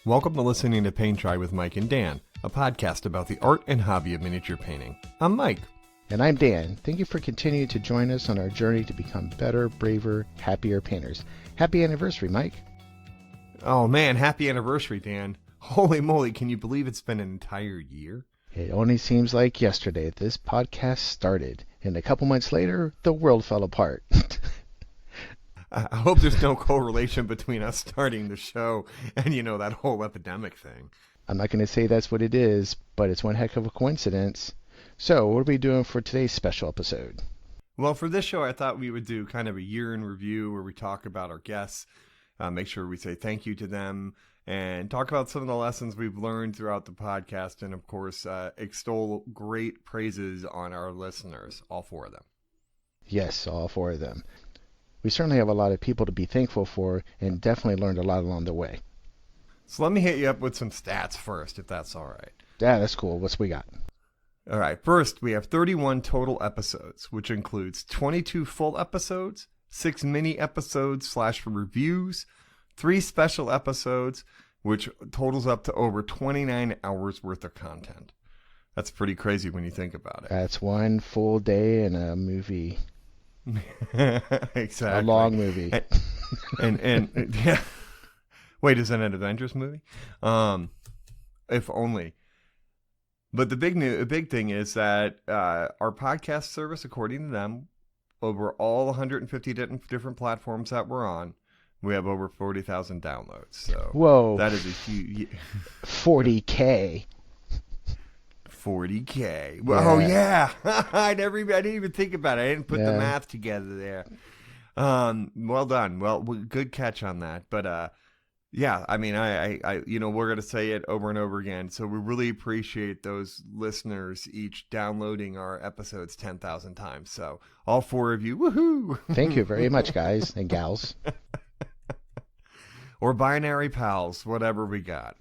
Welcome to Listening to Paint Dry with Mike and Dan, a podcast about the art and hobby of miniature painting. I'm Mike. And I'm Dan. Thank you for continuing to join us on our journey to become better, braver, happier painters. Happy anniversary, Mike. Oh man, happy anniversary, Dan. Holy moly, can you believe it's been an entire year? It only seems like yesterday this podcast started, and a couple months later, the world fell apart. I hope there's no correlation between us starting the show and, that whole epidemic thing. I'm not going to say that's what it is, but it's one heck of a coincidence. So, what are we doing for today's special episode? Well, for this show, I thought we would do kind of a year in review where we talk about our guests, make sure we say thank you to them, and talk about some of the lessons we've learned throughout the podcast, and of course, extol great praises on our listeners, all four of them. Yes, all four of them. We certainly have a lot of people to be thankful for, and definitely learned a lot along the way. So let me hit you up with some stats first, if that's all right. Yeah, that's cool. What's we got? All right. First, we have 31 total episodes, which includes 22 full episodes, 6 mini episodes / reviews, 3 special episodes, which totals up to over 29 hours worth of content. That's pretty crazy when you think about it. That's one full day in a movie. Exactly. A long movie. And yeah. Wait, is that an Avengers movie? If only. But the big thing is that our podcast service, according to them, over all 150 different platforms that we're on, we have over 40,000 downloads. So whoa, that is a huge 40K. 40K. Well, oh yeah, I didn't even think about it. I didn't put the math together there. Well done. Well, good catch on that. But yeah, I mean, I we're gonna say it over and over again. So we really appreciate those listeners each downloading our episodes 10,000 times. So all four of you, woohoo! Thank you very much, guys and gals. Or binary pals, whatever we got.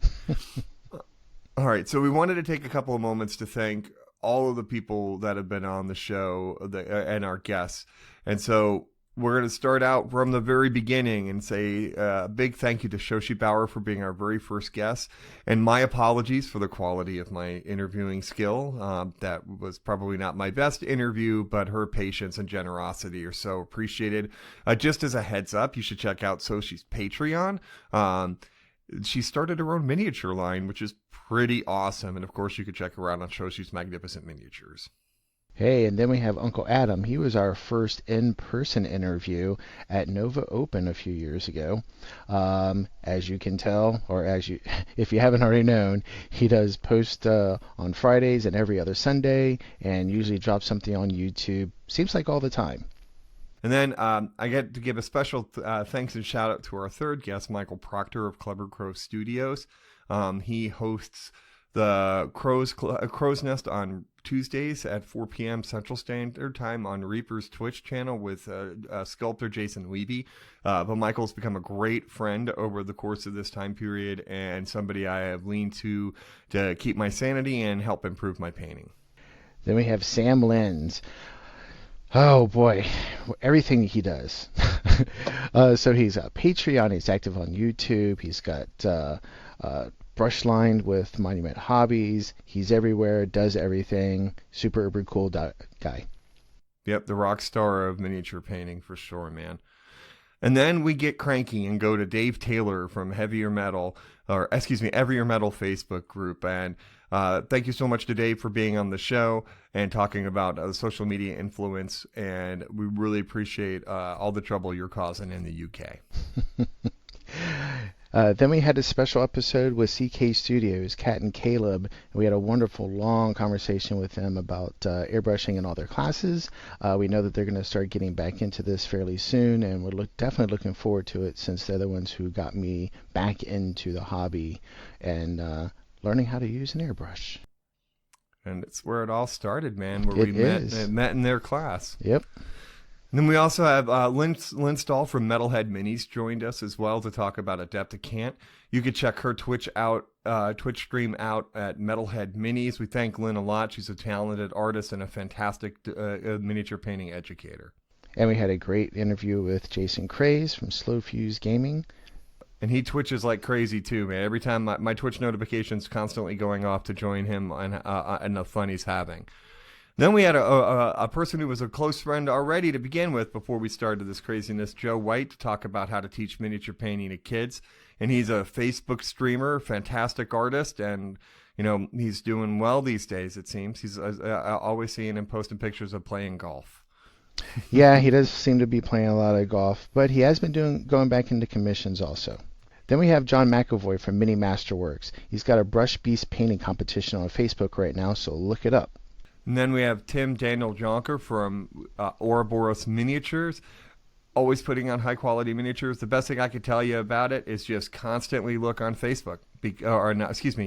All right, so we wanted to take a couple of moments to thank all of the people that have been on the show and our guests. And so we're going to start out from the very beginning and say a big thank you to Shoshi Bauer for being our very first guest. And my apologies for the quality of my interviewing skill. That was probably not my best interview, but her patience and generosity are so appreciated. Just as a heads up, you should check out Shoshi's Patreon. She started her own miniature line, which is pretty awesome. And of course, you could check her out on Shoshi's Magnificent Miniatures. Hey, and then we have Uncle Adam. He was our first in-person interview at Nova Open a few years ago. As you can tell, or if you haven't already known, he does post on Fridays and every other Sunday, and usually drops something on YouTube. Seems like all the time. And then I get to give a special thanks and shout out to our third guest, Michael Proctor of Clever Crow Studios. He hosts the Crow's Nest on Tuesdays at 4 p.m. Central Standard Time on Reaper's Twitch channel with sculptor Jason Levy. But Michael's become a great friend over the course of this time period and somebody I have leaned to keep my sanity and help improve my painting. Then we have Sam Lenz. Oh boy, everything he does. So he's a Patreon, he's active on YouTube, he's got brush lined with Monument Hobbies, he's everywhere, does everything, super uber cool guy. Yep, the rock star of miniature painting for sure, man. And then we get cranky and go to Dave Taylor from Heavier Metal Facebook group. And thank you so much to Dave for being on the show and talking about social media influence. And we really appreciate all the trouble you're causing in the UK. Then we had a special episode with CK Studios, Kat and Caleb. And we had a wonderful, long conversation with them about airbrushing and all their classes. We know that they're going to start getting back into this fairly soon, and we're definitely looking forward to it since they're the ones who got me back into the hobby and learning how to use an airbrush. And it's where it all started, man, where we met in their class. Yep. And then we also have Linstall from Metalhead Minis joined us as well to talk about Adepticant. You could check her Twitch stream out at Metalhead Minis. We thank Lynn a lot. She's a talented artist and a fantastic miniature painting educator. And we had a great interview with Jason Craze from Slow Fuse Gaming. And he twitches like crazy too, man. Every time my Twitch notifications constantly going off to join him and the fun he's having. Then we had a person who was a close friend already to begin with before we started this craziness, Joe White, to talk about how to teach miniature painting to kids. And he's a Facebook streamer, fantastic artist, and he's doing well these days, it seems. He's always seeing him posting pictures of playing golf. Yeah, he does seem to be playing a lot of golf, but he has been going back into commissions also. Then we have John McAvoy from Mini Masterworks. He's got a Brush Beast painting competition on Facebook right now, so look it up. And then we have Tim Daniel Jonker from Ouroboros Miniatures, always putting on high-quality miniatures. The best thing I could tell you about it is just constantly look on Facebook.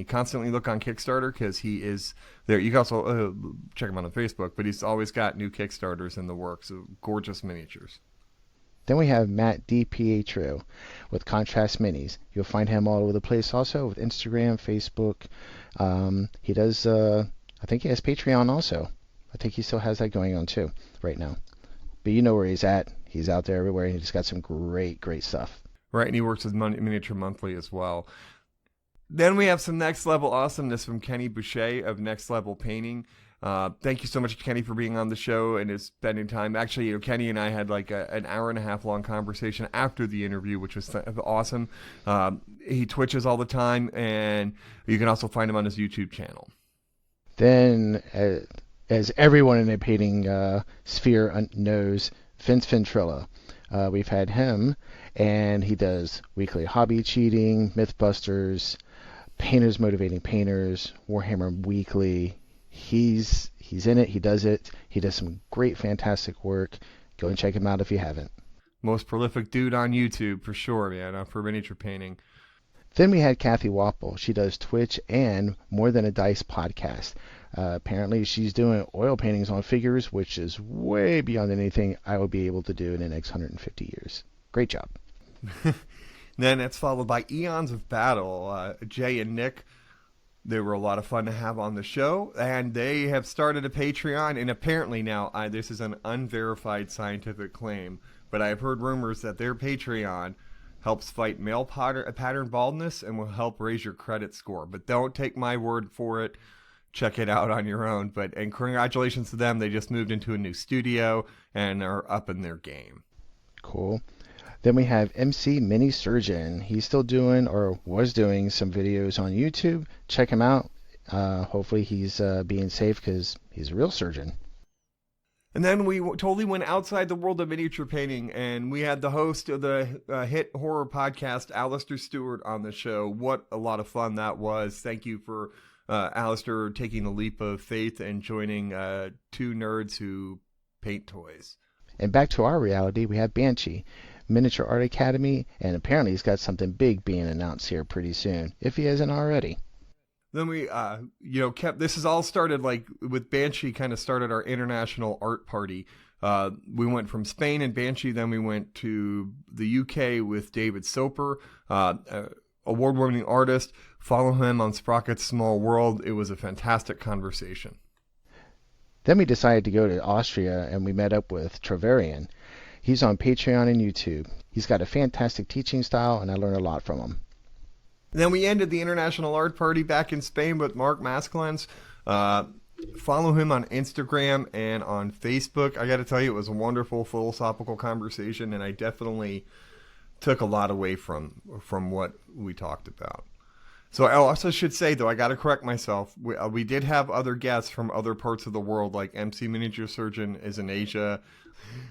Constantly look on Kickstarter, because he is there. You can also check him on Facebook, but he's always got new Kickstarters in the works of gorgeous miniatures. Then we have Matt DiPietro with Contrast Minis. You'll find him all over the place also with Instagram, Facebook. He does, I think he has Patreon also. I think he still has that going on too right now. But you know where he's at. He's out there everywhere, and he's got some great stuff. Right, and he works with Miniature Monthly as well. Then we have some next level awesomeness from Kenny Boucher of Next Level Painting. Thank you so much, Kenny, for being on the show and spending time. Actually, Kenny and I had like an hour and a half long conversation after the interview, which was awesome. He twitches all the time, and you can also find him on his YouTube channel. Then, as everyone in the painting sphere knows, Vince Ventrella. We've had him, and he does Weekly Hobby Cheating, Mythbusters, Painters Motivating Painters, Warhammer Weekly. He's in it. He does it. He does some great, fantastic work. Go and check him out if you haven't. Most prolific dude on YouTube for sure, man, for miniature painting. Then we had Kathy Wapple. She does Twitch and More Than a Dice podcast. Apparently she's doing oil paintings on figures, which is way beyond anything I will be able to do in the next 150 years. Great job. Then it's followed by Eons of Battle. Jay and Nick, they were a lot of fun to have on the show, and they have started a Patreon, and apparently now, this is an unverified scientific claim, but I've heard rumors that their Patreon helps fight male pattern baldness and will help raise your credit score. But don't take my word for it. Check it out on your own. And congratulations to them. They just moved into a new studio and are up in their game. Cool. Then we have MC Mini Surgeon. He's still doing, or was doing, some videos on YouTube. Check him out. Hopefully he's being safe, because he's a real surgeon. And then we totally went outside the world of miniature painting, and we had the host of the hit horror podcast, Aleister Stewart, on the show. What a lot of fun that was. Thank you for Aleister taking the leap of faith and joining two nerds who paint toys. And back to our reality, we have Banshee, Miniature Art Academy, and apparently he's got something big being announced here pretty soon, if he hasn't already. Then we, this has all started with Banshee, kind of started our international art party. We went from Spain and Banshee, then we went to the UK with David Soper, award-winning artist. Follow him on Sprocket's Small World. It was a fantastic conversation. Then we decided to go to Austria, and we met up with Traverian. He's on Patreon and YouTube. He's got a fantastic teaching style, and I learned a lot from him. Then we ended the International Art Party back in Spain with Mark Mascalens. Follow him on Instagram and on Facebook. I got to tell you, it was a wonderful philosophical conversation, and I definitely took a lot away from what we talked about. So I also should say, though, I got to correct myself. We did have other guests from other parts of the world, like MC Miniature Surgeon is in Asia.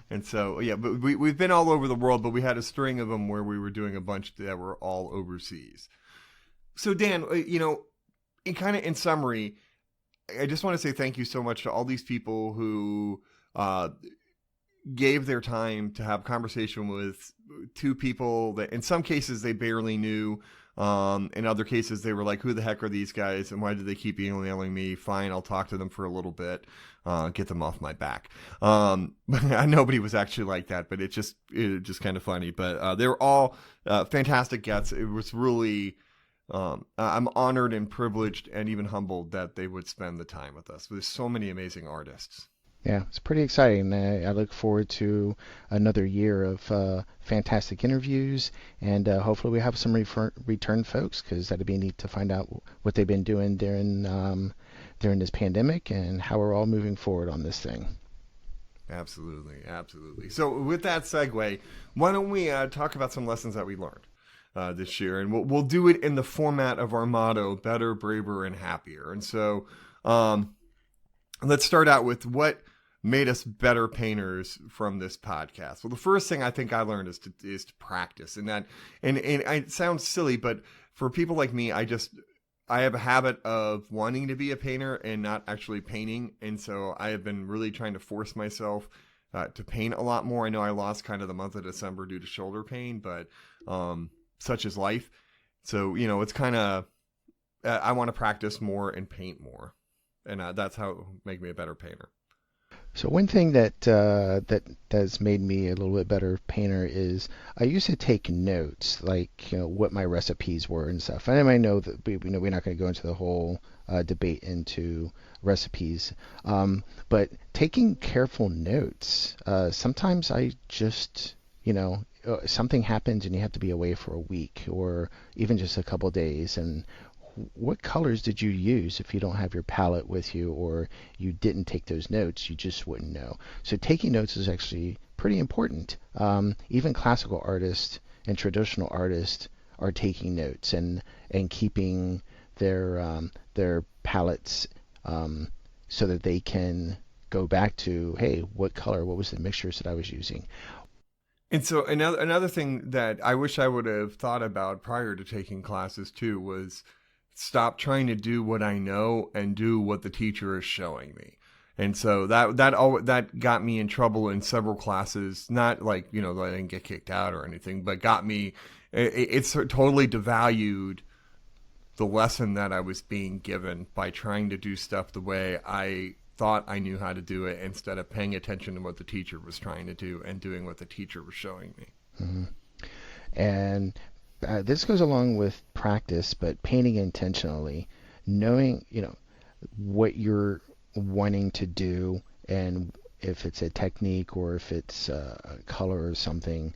And so, yeah, but we've been all over the world, but we had a string of them where we were doing a bunch that were all overseas. So, Dan, in summary, I just want to say thank you so much to all these people who gave their time to have conversation with two people that in some cases they barely knew. In other cases, they were like, who the heck are these guys? And why do they keep emailing me? Fine, I'll talk to them for a little bit, get them off my back. Nobody was actually like that, but it just kind of funny. But they were all fantastic guests. It was really... I'm honored and privileged and even humbled that they would spend the time with us. There's so many amazing artists. Yeah, it's pretty exciting. I look forward to another year of fantastic interviews, and hopefully we have some return folks, because that'd be neat to find out what they've been doing during this pandemic and how we're all moving forward on this thing. Absolutely, absolutely. So with that segue, why don't we talk about some lessons that we learned this year, and we'll do it in the format of our motto: better, braver, and happier. And so, let's start out with what made us better painters from this podcast. Well, the first thing I think I learned is to practice, and it sounds silly, but for people like me, I have a habit of wanting to be a painter and not actually painting. And so I have been really trying to force myself to paint a lot more. I know I lost kind of the month of December due to shoulder pain, but such is life. So, it's kind of, I want to practice more and paint more. And that's how it will make me a better painter. So one thing that has made me a little bit better painter is I used to take notes, like what my recipes were and stuff. And I know that we're not going to go into the whole debate into recipes, but taking careful notes. Sometimes I just something happens and you have to be away for a week or even just a couple days, and what colors did you use? If you don't have your palette with you or you didn't take those notes, you just wouldn't know. So taking notes is actually pretty important. Even classical artists and traditional artists are taking notes and keeping their palettes so that they can go back to, hey, what color, what was the mixtures that I was using? And so another thing that I wish I would have thought about prior to taking classes too was stop trying to do what I know and do what the teacher is showing me. And so that got me in trouble in several classes. Not like, I didn't get kicked out or anything, but got me, it's totally devalued the lesson that I was being given by trying to do stuff the way I thought I knew how to do it instead of paying attention to what the teacher was trying to do and doing what the teacher was showing me. Mm-hmm. And this goes along with practice, but painting intentionally, knowing, what you're wanting to do, and if it's a technique or if it's a color or something,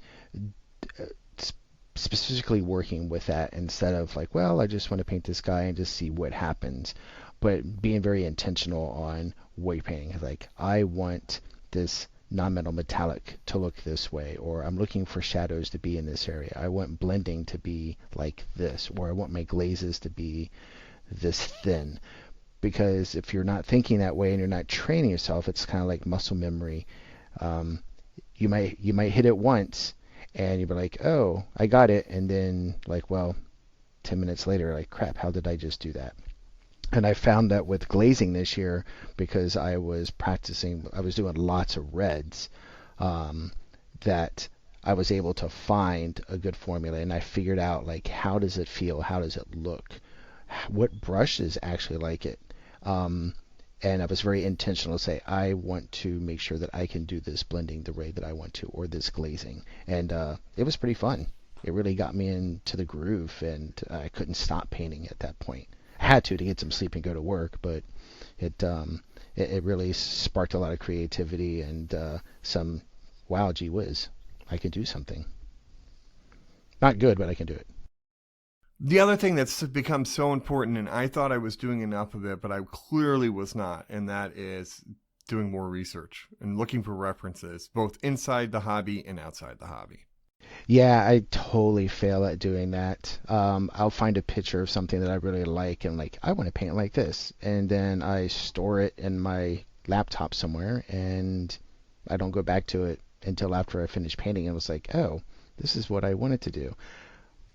specifically working with that instead of like, well, I just want to paint this guy and just see what happens, but being very intentional on what you're painting. Like, I want this non-metal metallic to look this way, or I'm looking for shadows to be in this area. I want blending to be like this, or I want my glazes to be this thin. Because if you're not thinking that way and you're not training yourself, it's kind of like muscle memory. You might hit it once and you'll be like, oh, I got it, and then like, well, 10 minutes later, like, crap, how did I just do that? And I found that with glazing this year, because I was doing lots of reds, that I was able to find a good formula, and I figured out, like, how does it feel? How does it look? What brushes actually like it? And I was very intentional to say, I want to make sure that I can do this blending the way that I want to, or this glazing. And it was pretty fun. It really got me into the groove, and I couldn't stop painting at that point. I had to get some sleep and go to work, but it really sparked a lot of creativity and some, wow, gee whiz, I can do something. Not good, but I can do it. The other thing that's become so important, and I thought I was doing enough of it, but I clearly was not, and that is doing more research and looking for references, both inside the hobby and outside the hobby. Yeah, I totally fail at doing that. I'll find a picture of something that I really like and like, I want to paint like this. And then I store it in my laptop somewhere and I don't go back to it until after I finish painting. And it was like, oh, this is what I wanted to do.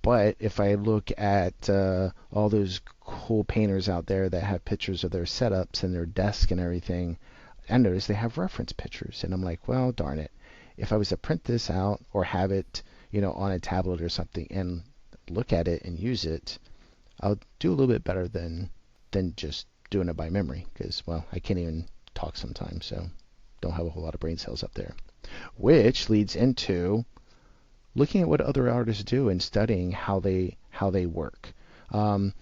But if I look at all those cool painters out there that have pictures of their setups and their desk and everything, I notice they have reference pictures. And I'm like, well, darn it. If I was to print this out or have it, on a tablet or something and look at it and use it, I'll do a little bit better than just doing it by memory, because, well, I can't even talk sometimes, so don't have a whole lot of brain cells up there. Which leads into looking at what other artists do and studying how they work.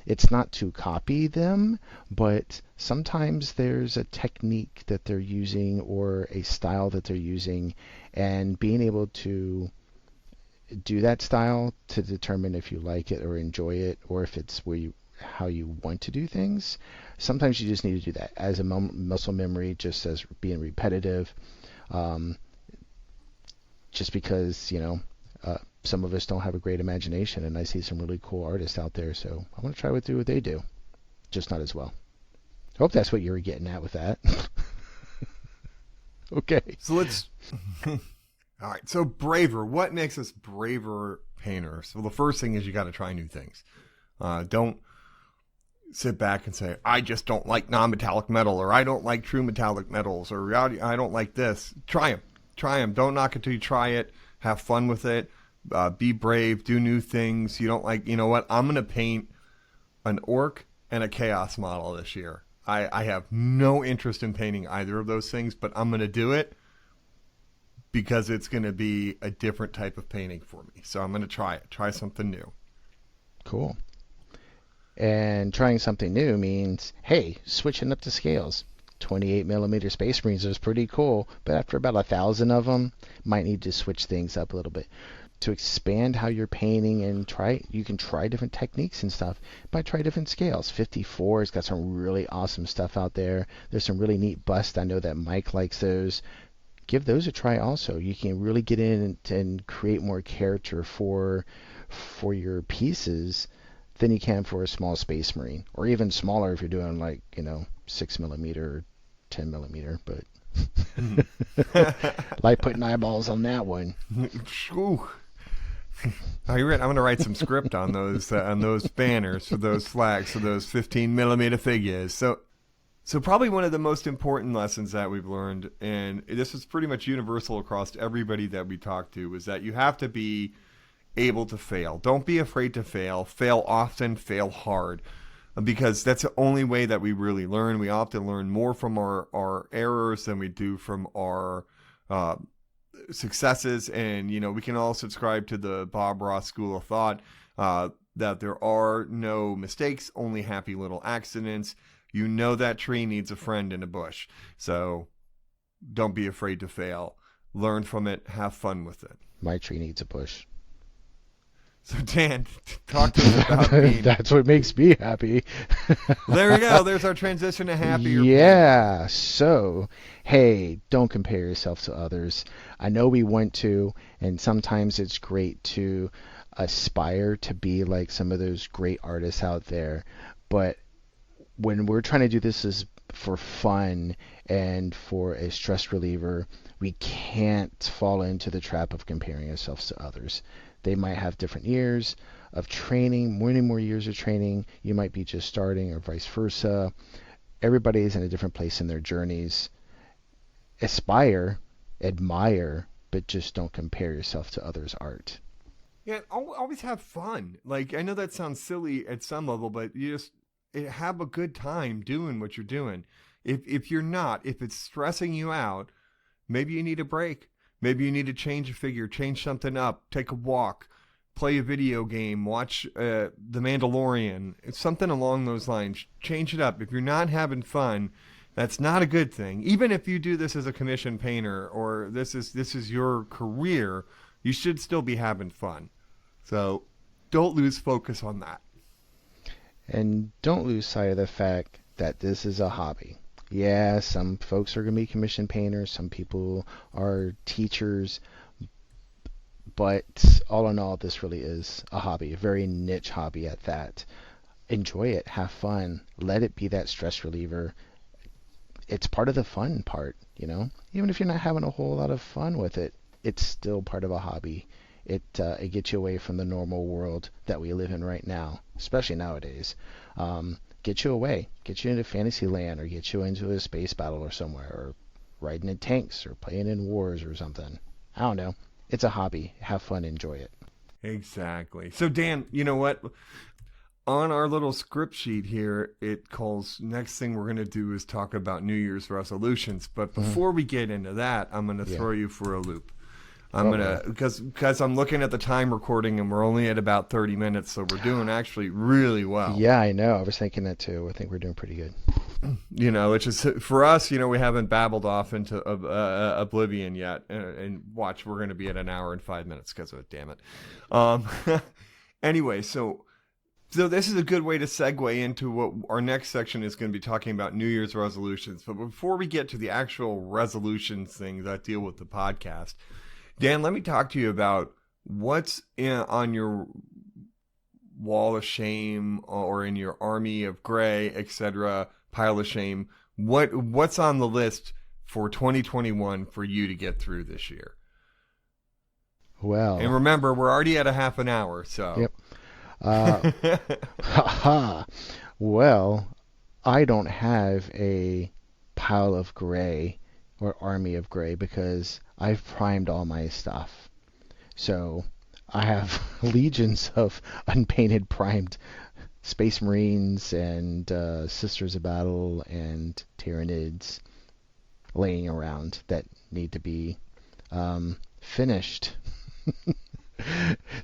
It's not to copy them, but sometimes there's a technique that they're using or a style that they're using, and being able to do that style to determine if you like it or enjoy it, or if it's how you want to do things. Sometimes you just need to do that as a muscle memory, just as being repetitive. Um, just because, some of us don't have a great imagination, and I see some really cool artists out there, so I want to try to do what they do, just not as well. I hope that's what you were getting at with that. Okay. So let's. All right. So braver. What makes us braver painters? Well, the first thing is you got to try new things. Don't sit back and say, I just don't like non-metallic metal, or I don't like true metallic metals, or I don't like this. Try them. Try them. Don't knock it till you try it. Have fun with it. Be brave. Do new things. You don't like, you know what? I'm going to paint an orc and a chaos model this year. I have no interest in painting either of those things, but I'm going to do it because it's going to be a different type of painting for me. So I'm going to try it. Try something new. Cool. And trying something new means, hey, switching up the scales. 28 millimeter Space Marines is pretty cool, but after about 1,000 of them, might need to switch things up a little bit. To expand how you're painting and you can try different techniques and stuff, but try different scales. 54 has got some really awesome stuff out there. There's some really neat busts. I know that Mike likes those. Give those a try also. You can really get in and create more character for your pieces than you can for a small Space Marine, or even smaller if you're doing 6 millimeter or 10 millimeter, but like putting eyeballs on that one. I'm going to write some script on those banners for those flags for those 15 millimeter figures. So probably one of the most important lessons that we've learned, and this is pretty much universal across everybody that we talk to, is that you have to be able to fail. Don't be afraid to fail. Fail often, fail hard, because that's the only way that we really learn. We often learn more from our errors than we do from our successes. And, we can all subscribe to the Bob Ross school of thought that there are no mistakes, only happy little accidents. That tree needs a friend in a bush. So don't be afraid to fail. Learn from it. Have fun with it. My tree needs a bush. So Dan, talk to us about being... That's what makes me happy. There we go. There's our transition to happier. Yeah. So, hey, don't compare yourself to others. I know we want to, and sometimes it's great to aspire to be like some of those great artists out there. But when we're trying to do this as for fun and for a stress reliever, we can't fall into the trap of comparing ourselves to others. They might have different years of training, many more years of training. You might be just starting, or vice versa. Everybody is in a different place in their journeys. Aspire, admire, but just don't compare yourself to others' art. Yeah, always have fun. Like, I know that sounds silly at some level, but you just have a good time doing what you're doing. If you're not, if it's stressing you out, maybe you need a break. Maybe you need to change a figure, change something up, take a walk, play a video game, watch The Mandalorian, something along those lines. Change it up. If you're not having fun, that's not a good thing. Even if you do this as a commission painter, or this is your career, you should still be having fun. So don't lose focus on that. And don't lose sight of the fact that this is a hobby. Yeah, some folks are going to be commission painters, some people are teachers, but all in all, this really is a hobby, a very niche hobby at that. Enjoy it, have fun, let it be that stress reliever. It's part of the fun part, Even if you're not having a whole lot of fun with it, it's still part of a hobby. It gets you away from the normal world that we live in right now, especially nowadays. Get you away, get you into fantasy land, or get you into a space battle or somewhere, or riding in tanks, or playing in wars or something. I don't know. It's a hobby. Have fun, enjoy it. Exactly. So Dan, you know what? On our little script sheet here, it calls next thing we're going to do is talk about New Year's resolutions. But before we get into that, I'm going to throw you for a loop. I'm gonna because I'm looking at the time recording and we're only at about 30 minutes, so we're doing actually really well. Yeah, I know. I was thinking that too. I think we're doing pretty good. Which is for us. We haven't babbled off into oblivion yet, and watch, we're gonna be at an hour and 5 minutes because of it. Damn it. Anyway, so this is a good way to segue into what our next section is going to be talking about: New Year's resolutions. But before we get to the actual resolutions thing that deal with the podcast, Dan, let me talk to you about what's on your wall of shame or in your army of gray, etc., pile of shame. What's on the list for 2021 for you to get through this year? Well, and remember, we're already at a half an hour, so. Yep. Well, I don't have a pile of gray or army of gray because I've primed all my stuff. So I have legions of unpainted primed Space Marines and Sisters of Battle and Tyranids laying around that need to be finished.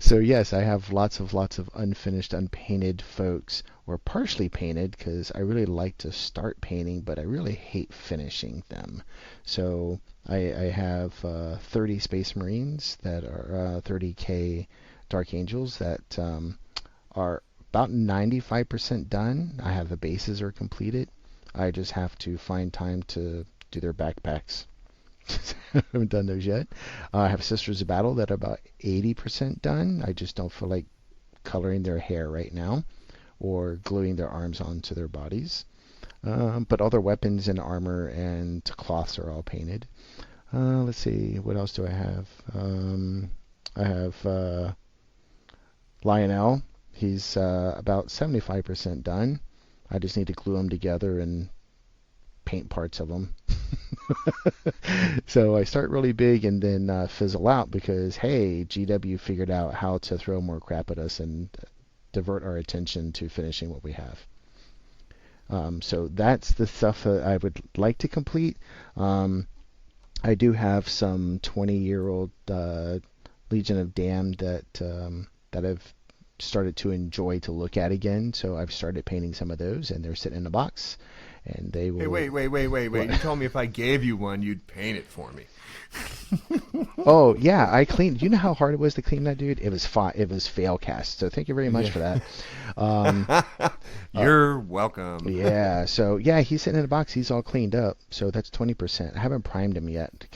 So yes, I have lots of unfinished, unpainted folks, or partially painted, because I really like to start painting, but I really hate finishing them. So I have 30 Space Marines that are 30K Dark Angels that are about 95% done. I have the bases are completed. I just have to find time to do their backpacks. I haven't done those yet. I have Sisters of Battle that are about 80% done. I just don't feel like coloring their hair right now or gluing their arms onto their bodies. But all their weapons and armor and cloths are all painted. Let's see, what else do I have? I have Lionel. He's about 75% done. I just need to glue them together and paint parts of them. So I start really big and then fizzle out because, hey, GW figured out how to throw more crap at us and divert our attention to finishing what we have. So that's the stuff that I would like to complete. I do have some 20-year-old Legion of Damned that I've started to enjoy to look at again. So I've started painting some of those, and they're sitting in a box. And they will. Hey, wait! You told me if I gave you one, you'd paint it for me. Oh yeah, I cleaned. You know how hard it was to clean that, dude? It was fail cast. So thank you very much for that. You're welcome. Yeah. So yeah, he's sitting in a box. He's all cleaned up. So that's 20%. I haven't primed him yet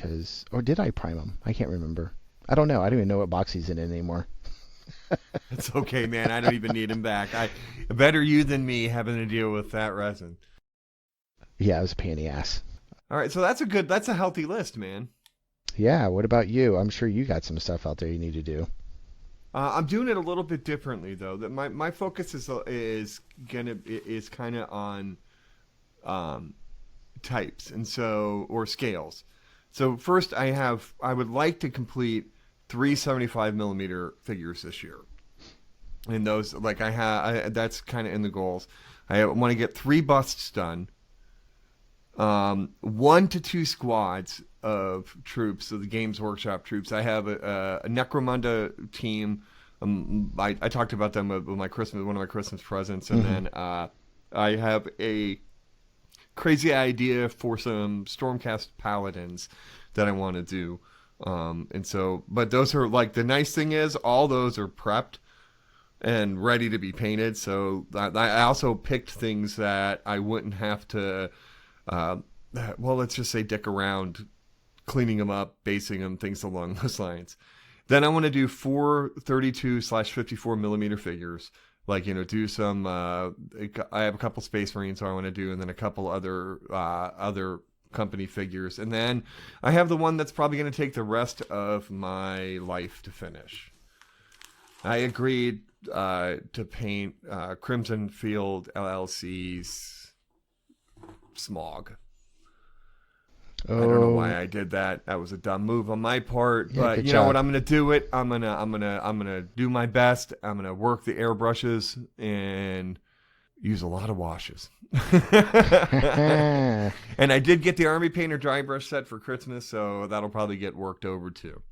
or did I prime him? I can't remember. I don't know. I don't even know what box he's in anymore. It's okay, man. I don't even need him back. Better you than me having to deal with that resin. Yeah, it was a pain in the ass. All right, so that's a healthy list, man. Yeah, what about you? I'm sure you got some stuff out there you need to do. I'm doing it a little bit differently though. That my focus is kind of on types or scales. So first, I would like to complete 3 75mm figures this year, and those that's kind of in the goals. I want to get 3 busts done. 1 to 2 squads of troops, of the Games Workshop troops. I have a Necromunda team. I talked about them with one of my Christmas presents, and then I have a crazy idea for some Stormcast Paladins that I want to do. But those are the nice thing is all those are prepped and ready to be painted. So I also picked things that I wouldn't have to. Let's just say dick around cleaning them up, basing them, things along those lines. Then I want to do 4 32/54mm figures. Do some. I have a couple Space Marines, so I want to do, and then a couple other company figures, and then I have the one that's probably going to take the rest of my life to finish. I agreed to paint Crimson Field LLC's Smog. I don't know why I did that. That was a dumb move on my part, but you know what? I'm gonna do it. I'm gonna do my best. I'm gonna work the airbrushes and use a lot of washes. And I did get the Army Painter dry brush set for Christmas, so that'll probably get worked over too.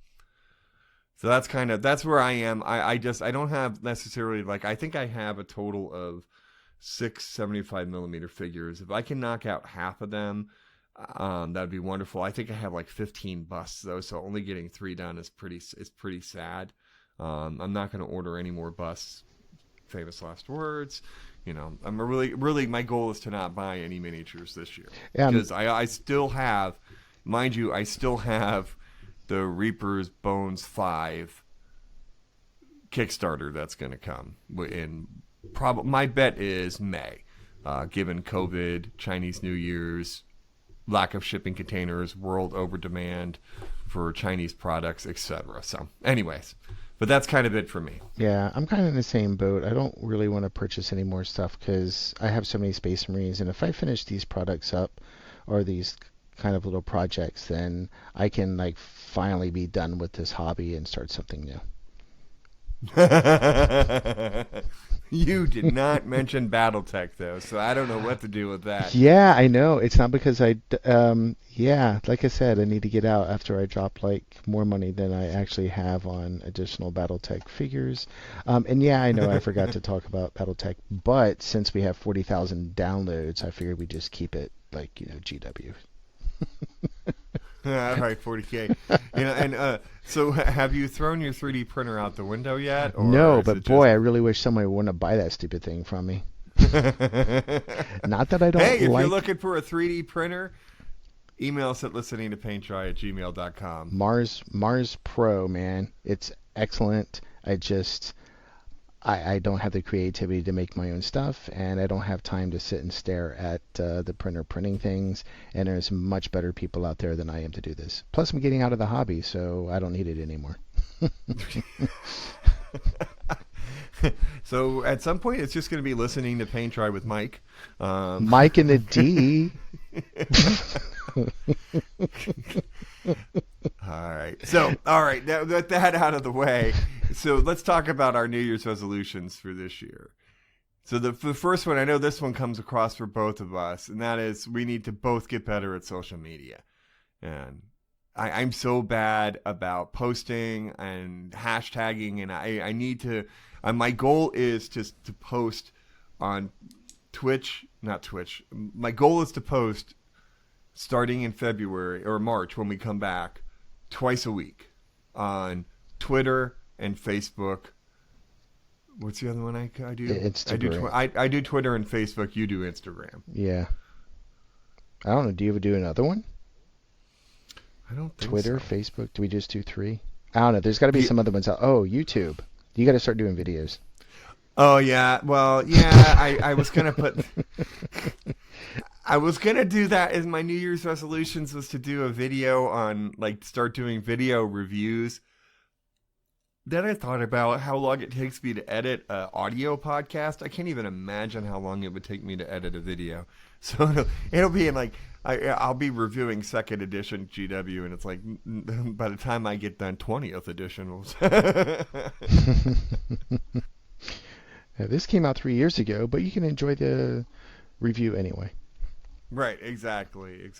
So that's where I am. I don't have necessarily like I think I have a total of 6 75 millimeter figures. If I can knock out half of them, that'd be wonderful. I think I have like 15 busts though, so only getting 3 done is pretty sad. I'm not going to order any more busts. Famous last words. I'm really my goal is to not buy any miniatures this year because I still have, mind you, I still have the Reaper's Bones 5 Kickstarter that's going to come in. My bet is May, given COVID, Chinese New Year's, lack of shipping containers, world over demand for Chinese products, etc. So, anyways, but that's kind of it for me. Yeah, I'm kind of in the same boat. I don't really want to purchase any more stuff because I have so many Space Marines, and if I finish these products up or these kind of little projects, then I can like finally be done with this hobby and start something new. You did not mention BattleTech though, so I don't know what to do with that. Yeah, I know. It's not because yeah, like I said, I need to get out after I drop like more money than I actually have on additional BattleTech figures. And yeah, I know I forgot to talk about BattleTech, but since we have 40,000 downloads, I figured we just keep it like, GW. All right, 40K. And so have you thrown your 3D printer out the window yet? Or No, but boy, I really wish somebody would want to buy that stupid thing from me. Not that I don't Hey, if like... you're looking for a 3D printer, email us at listeningtopaintdry@gmail.com. Mars Pro, man. It's excellent. I don't have the creativity to make my own stuff, and I don't have time to sit and stare at the printer printing things, and there's much better people out there than I am to do this. Plus, I'm getting out of the hobby, so I don't need it anymore. So at some point, it's just going to be listening to Paint Dry with Mike. Mike and the D. All right. So, all right. Now with that out of the way, so let's talk about our New Year's resolutions for this year. So the first one, I know this one comes across for both of us, and that is we need to both get better at social media. And I'm so bad about posting and hashtagging, and I need to. My goal is to post on Twitch, not Twitch. My goal is to post starting in February or March when we come back, twice a week on Twitter and Facebook. What's the other one I do? Instagram. I do Twitter and Facebook. You do Instagram. Yeah. I don't know. Do you ever do another one? I don't think Twitter, so. Facebook. Do we just do 3? I don't know. There's got to be some other ones out. Oh, YouTube. You got to start doing videos. Oh yeah. Well, yeah. I was gonna put. I was gonna do that as my New Year's resolutions was to do a video on start doing video reviews. Then I thought about how long it takes me to edit an audio podcast. I can't even imagine how long it would take me to edit a video. So it'll be in I'll be reviewing second edition GW, and it's by the time I get done 20th edition. This came out 3 years ago, but you can enjoy the review anyway. Right, exactly.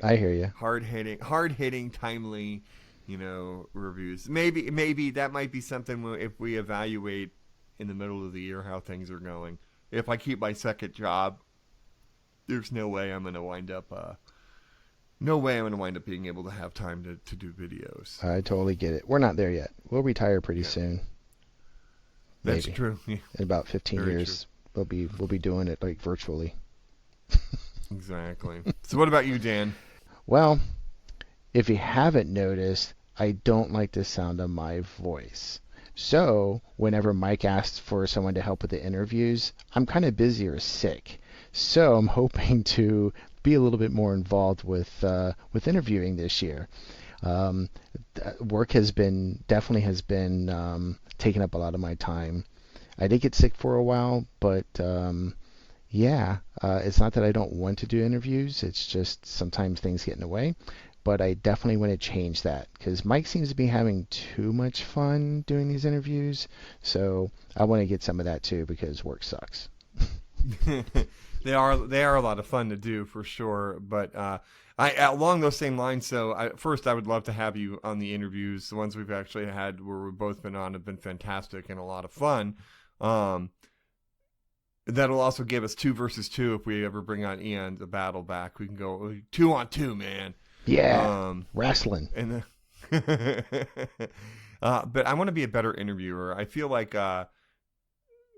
I hear you. Hard hitting, timely, reviews. Maybe that might be something if we evaluate in the middle of the year how things are going. If I keep my second job, there's no way I'm going to wind up being able to have time to do videos. I totally get it. We're not there yet. We'll retire pretty soon. That's Maybe. true. Yeah. In about 15 Very years, we'll be doing it virtually. Exactly. So what about you, Dan? Well, if you haven't noticed, I don't like the sound of my voice. So whenever Mike asks for someone to help with the interviews, I'm kind of busy or sick. So I'm hoping to be a little bit more involved with interviewing this year. Work definitely has been taking up a lot of my time. I did get sick for a while, but it's not that I don't want to do interviews. It's just sometimes things get in the way. But I definitely want to change that because Mike seems to be having too much fun doing these interviews. So I want to get some of that too because work sucks. They are a lot of fun to do for sure. But I along those same lines. So first, I would love to have you on the interviews. The ones we've actually had where we've both been on have been fantastic and a lot of fun. That'll also give us 2 versus 2 if we ever bring on Eon the battle back. We can go 2-on-2, man. Yeah, wrestling. And but I want to be a better interviewer. I feel like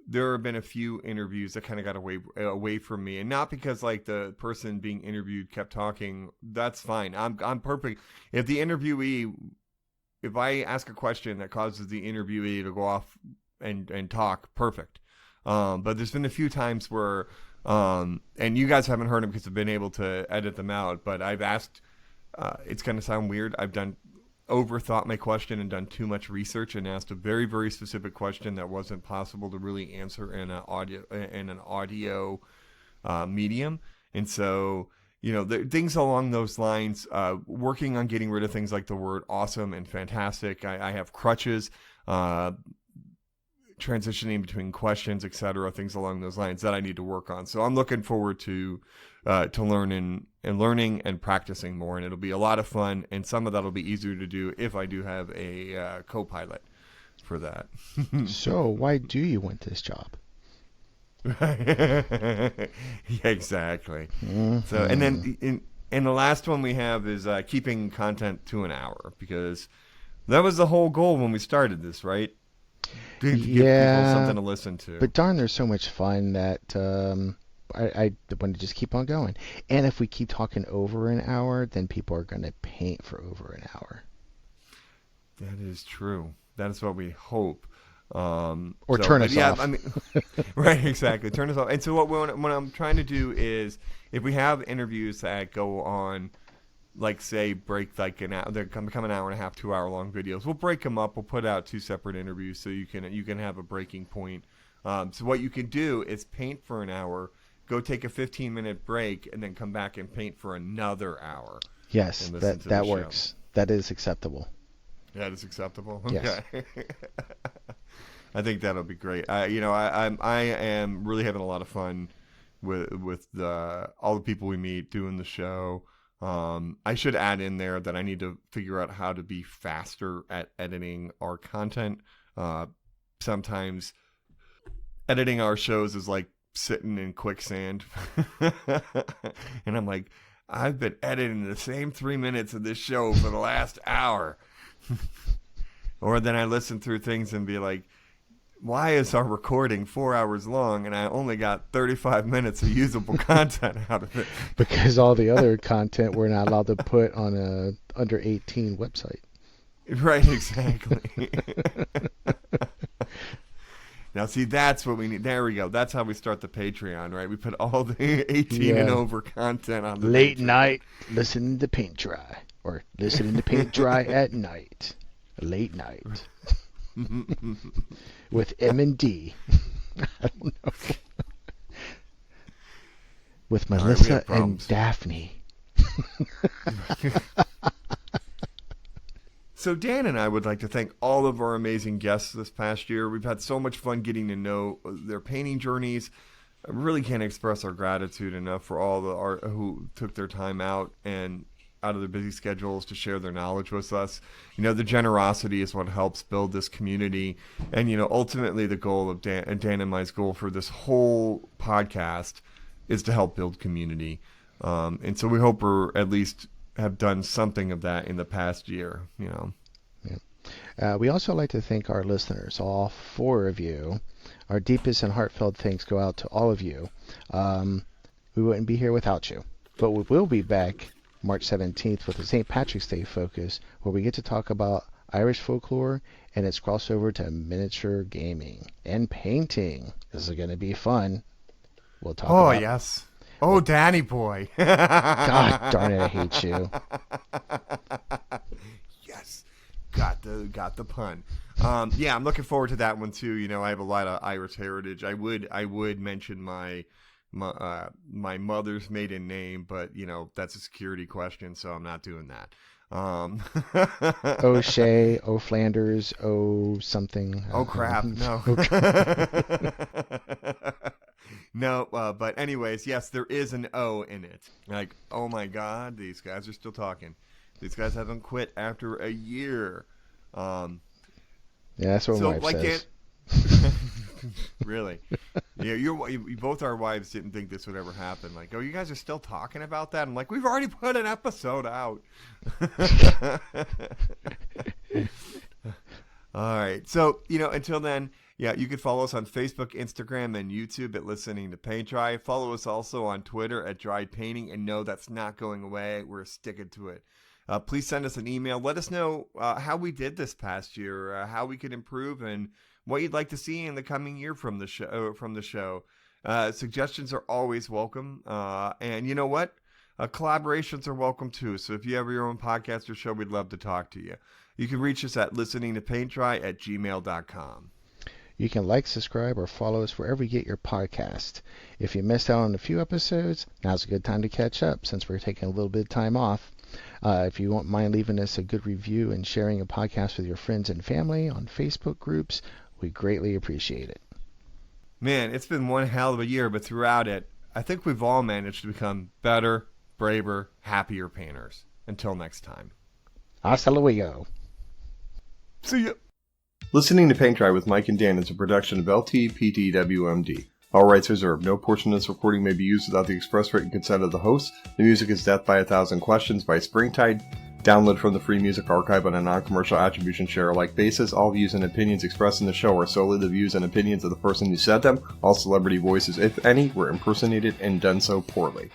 there have been a few interviews that kind of got away from me, and not because like the person being interviewed kept talking. That's fine. I'm perfect. If I ask a question that causes the interviewee to go off and talk, perfect. But there's been a few times where, and you guys haven't heard them because I've been able to edit them out. But I've asked. It's going to sound weird. I've overthought my question and done too much research and asked a very, very specific question that wasn't possible to really answer in an audio medium. And so, things along those lines, working on getting rid of things like the word awesome and fantastic. I have crutches, transitioning between questions, etc., things along those lines that I need to work on. So I'm looking forward to learning and practicing more, and it'll be a lot of fun, and some of that'll be easier to do if I do have a co-pilot for that. So why do you want this job? Yeah, exactly. Mm-hmm. So, and then and the last one we have is keeping content to an hour, because that was the whole goal when we started this, right? To give people something to listen to. But darn, there's so much fun that I want to just keep on going. And if we keep talking over an hour, then people are going to paint for over an hour. That is true. That is what we hope. Or turn us off. I mean, right, exactly. Turn us off. And so what I'm trying to do is, if we have interviews that go on, like say break like an hour, they become an hour and a half, 2 hour long videos. We'll break them up. We'll put out 2 separate interviews so you can have a breaking point. So what you can do is paint for an hour, go take a 15-minute break, and then come back and paint for another hour. Yes, that works. That is acceptable. That is acceptable. Yes. Okay. I think that'll be great. I am really having a lot of fun with all the people we meet doing the show. I should add in there that I need to figure out how to be faster at editing our content. Sometimes editing our shows is like sitting in quicksand. And I'm like, I've been editing the same 3 minutes of this show for the last hour. Or then I listen through things and be like, why is our recording 4 hours long and I only got 35 minutes of usable content out of it? Because all the other content we're not allowed to put on a under 18 website. Right, exactly. Now, see, that's what we need. There we go. That's how we start the Patreon, right? We put all the 18 and over content on the late Patreon. Night listening to paint dry, or listening to paint dry at night. Late night. With M&D. I don't know. With Melissa and Daphne. So Dan and I would like to thank all of our amazing guests this past year. We've had so much fun getting to know their painting journeys. I really can't express our gratitude enough for all the art who took their time out of their busy schedules to share their knowledge with us. The generosity is what helps build this community. And, ultimately the goal of Dan and my goal for this whole podcast is to help build community. And so we hope we're at least have done something of that in the past year, Yeah. We also like to thank our listeners, all 4 of you. Our deepest and heartfelt thanks go out to all of you. We wouldn't be here without you. But we will be back March 17th with the St. Patrick's Day focus, where we get to talk about Irish folklore and its crossover to miniature gaming and painting. This is going to be fun. We'll talk about... Oh, yes. Oh, Danny boy. God darn it, I hate you. Yes. Got the pun. Yeah, I'm looking forward to that one too. I have a lot of Irish heritage. I would mention my mother's maiden name, but that's a security question, so I'm not doing that. O'Shea, O'Flanders, O something. Oh crap, no. No, but anyways, yes, there is an O in it. Like, oh my God, these guys are still talking. These guys haven't quit after a year. Yeah, that's what my wife says. Really? Yeah, you both our wives didn't think this would ever happen. Like, oh, you guys are still talking about that? I'm like, we've already put an episode out. All right. So, until then, yeah, you can follow us on Facebook, Instagram, and YouTube at Listening to Paint Dry. Follow us also on Twitter at Dried Painting. And no, that's not going away. We're sticking to it. Please send us an email. Let us know how we did this past year, how we could improve, and what you'd like to see in the coming year from the show. Suggestions are always welcome. And you know what? Collaborations are welcome too. So if you have your own podcast or show, we'd love to talk to you. You can reach us at listeningtopaintdry@gmail.com. You can like, subscribe, or follow us wherever you get your podcast. If you missed out on a few episodes, now's a good time to catch up since we're taking a little bit of time off. If you won't mind leaving us a good review and sharing a podcast with your friends and family on Facebook groups, we greatly appreciate it. Man, it's been one hell of a year, but throughout it, I think we've all managed to become better, braver, happier painters. Until next time. Hasta luego. See ya. Listening to Paint Dry with Mike and Dan is a production of LTPTWMD. All rights reserved. No portion of this recording may be used without the express written consent of the host. The music is Death by a Thousand Questions by Springtide. Download from the Free Music Archive on a non-commercial attribution share-alike basis. All views and opinions expressed in the show are solely the views and opinions of the person who said them. All celebrity voices, if any, were impersonated and done so poorly.